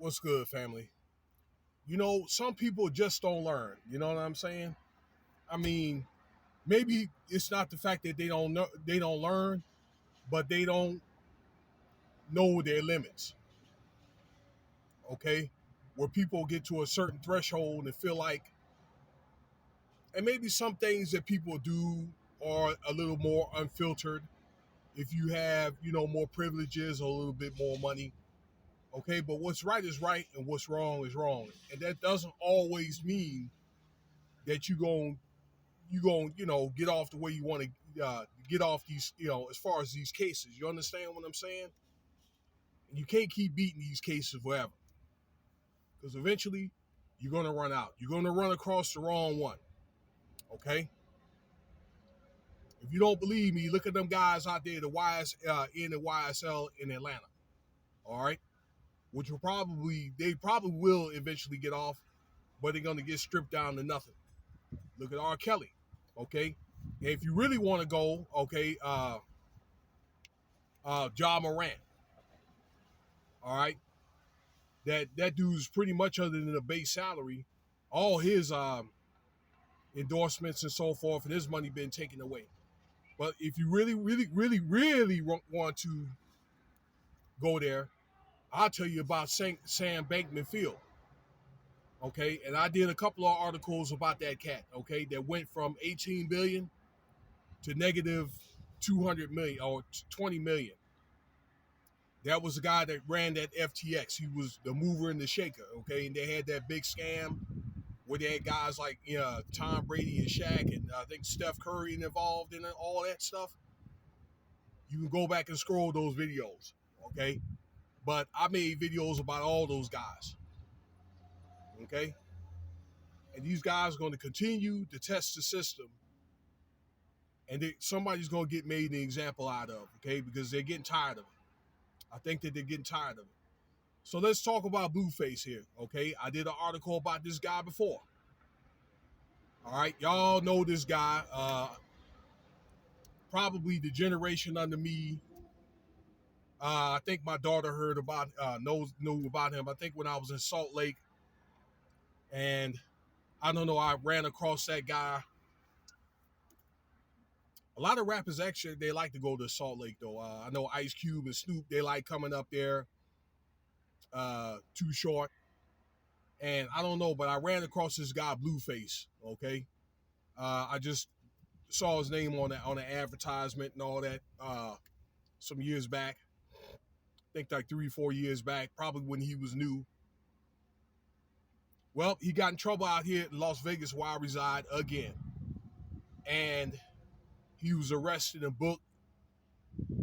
What's good, family? Some people just don't learn. You know what I'm saying? I mean, maybe it's not the fact that they don't learn, but they don't know their limits. Okay, where people get to a certain threshold and feel like, and maybe some things that people do are a little more unfiltered. If you have, more privileges or a little bit more money, okay. But what's right is right, and what's wrong is wrong, and that doesn't always mean that you going get off the way you want to get off these, as far as these cases. You understand what I'm saying? And you can't keep beating these cases forever, because eventually you're going to run out. You're going to run across the wrong one. Okay. If you don't believe me, look at them guys out there, the in the YSL in Atlanta. All right. Which will probably will eventually get off, but they're going to get stripped down to nothing. Look at R. Kelly. Okay. And if you really want to go, okay, Ja Morant. All right. That dude's pretty much, other than a base salary, all his endorsements and so forth, and his money been taken away. But if you really, really, really, really want to go there, I'll tell you about Sam Bankman-Fried. Okay, and I did a couple of articles about that cat. Okay, that went from 18 billion to negative 200 million or 20 million. That was the guy that ran that FTX. He was the mover and the shaker. Okay, and they had that big scam where they had guys like Tom Brady and Shaq, and I think Steph Curry involved in all that stuff. You can go back and scroll those videos, okay? But I made videos about all those guys, okay? And these guys are going to continue to test the system, and somebody's going to get made an example out of, okay? Because they're getting tired of it. I think that they're getting tired of it. So let's talk about Blueface here, okay? I did an article about this guy before. All right, y'all know this guy. Probably the generation under me. I think my daughter heard about, knew about him. I think when I was in Salt Lake, and I don't know, I ran across that guy. A lot of rappers actually, they like to go to Salt Lake though. I know Ice Cube and Snoop, they like coming up there. Too Short, and I don't know, but I ran across this guy Blueface. Okay, I just saw his name on the advertisement and all that some years back. I think like 3-4 years back, probably when he was new. Well, he got in trouble out here in Las Vegas where I reside again. And he was arrested and booked.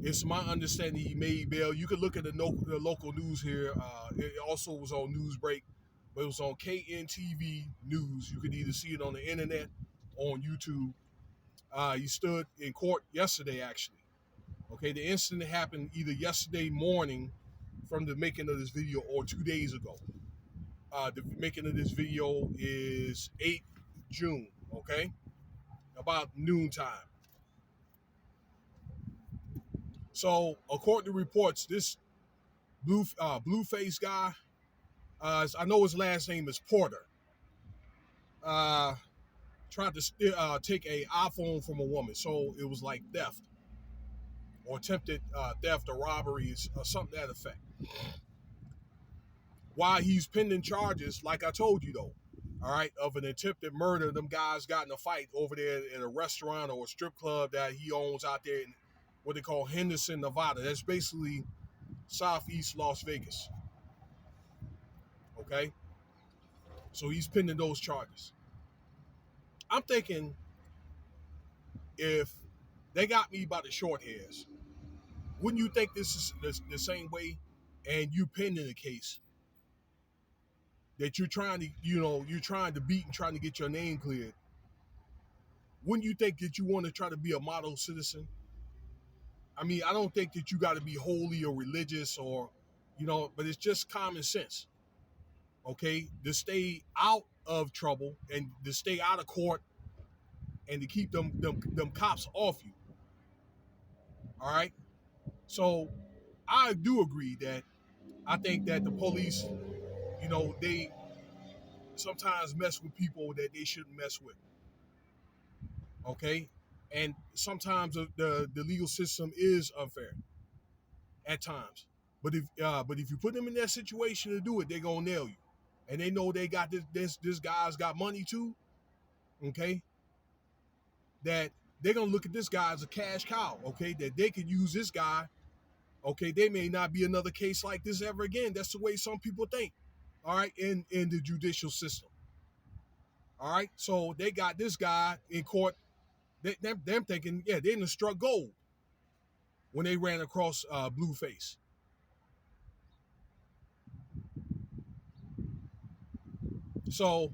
It's my understanding he made bail. You could look at the local news here. It also was on Newsbreak, but it was on KNTV News. You could either see it on the internet or on YouTube. He stood in court yesterday, actually. Okay, the incident happened either yesterday morning from the making of this video or 2 days ago. The making of this video is 8 June, okay? About noontime. So, according to reports, this Blueface guy, I know his last name is Porter, uh, tried to take a iPhone from a woman. So, it was like theft or attempted theft or robbery or something to that effect. While he's pending charges, like I told you though, all right, of an attempted murder. Them guys got in a fight over there in a restaurant or a strip club that he owns out there in what they call Henderson, Nevada. That's basically southeast Las Vegas. Okay, so he's pending those charges. I'm thinking, if they got me by the short hairs, wouldn't you think this is the same way? And you pending the case that you're trying to, you're trying to beat and trying to get your name cleared. Wouldn't you think that you want to try to be a model citizen? I mean, I don't think that you got to be holy or religious or, but it's just common sense, okay? To stay out of trouble and to stay out of court and to keep them cops off you, all right? So I do agree that I think that the police they sometimes mess with people that they shouldn't mess with. Okay, and sometimes the legal system is unfair at times. But if you put them in that situation to do it, they're gonna nail you, and they know they got this guy's got money too. Okay, that they're gonna look at this guy as a cash cow. Okay, that they could use this guy. Okay, there may not be another case like this ever again. That's the way some people think. All right, in the judicial system. All right, so they got this guy in court. Them thinking, yeah, they didn't struck gold when they ran across Blueface. So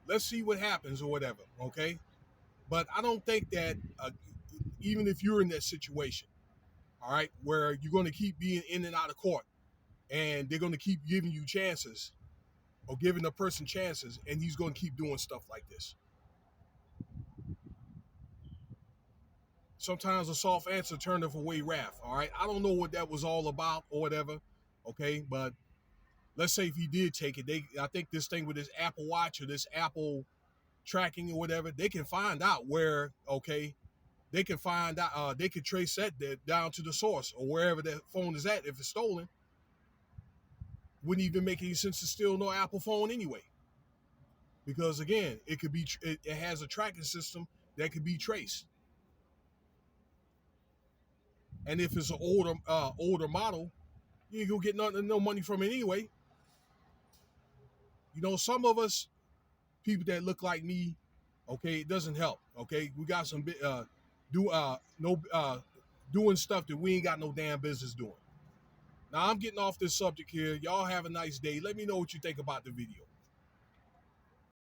let's see what happens or whatever. Okay, but I don't think that even if you're in that situation, all right, where you're going to keep being in and out of court, and they're going to keep giving you chances or giving a person chances, and he's going to keep doing stuff like this. Sometimes a soft answer turneth away wrath. All right, I don't know what that was all about or whatever. Okay, but let's say if he did take it, I think this thing with this Apple Watch or this Apple tracking or whatever, they can find out where. Okay, they can find out. They can trace that down to the source or wherever that phone is at. If it's stolen, wouldn't even make any sense to steal no Apple phone anyway, because again, it could be. It has a tracking system that could be traced. And if it's an older model, you ain't gonna get no money from it anyway. Some of us people that look like me, okay, it doesn't help. Okay, we got some do no doing stuff that we ain't got no damn business doing. Now I'm getting off this subject here. Y'all have a nice day. Let me know what you think about the video.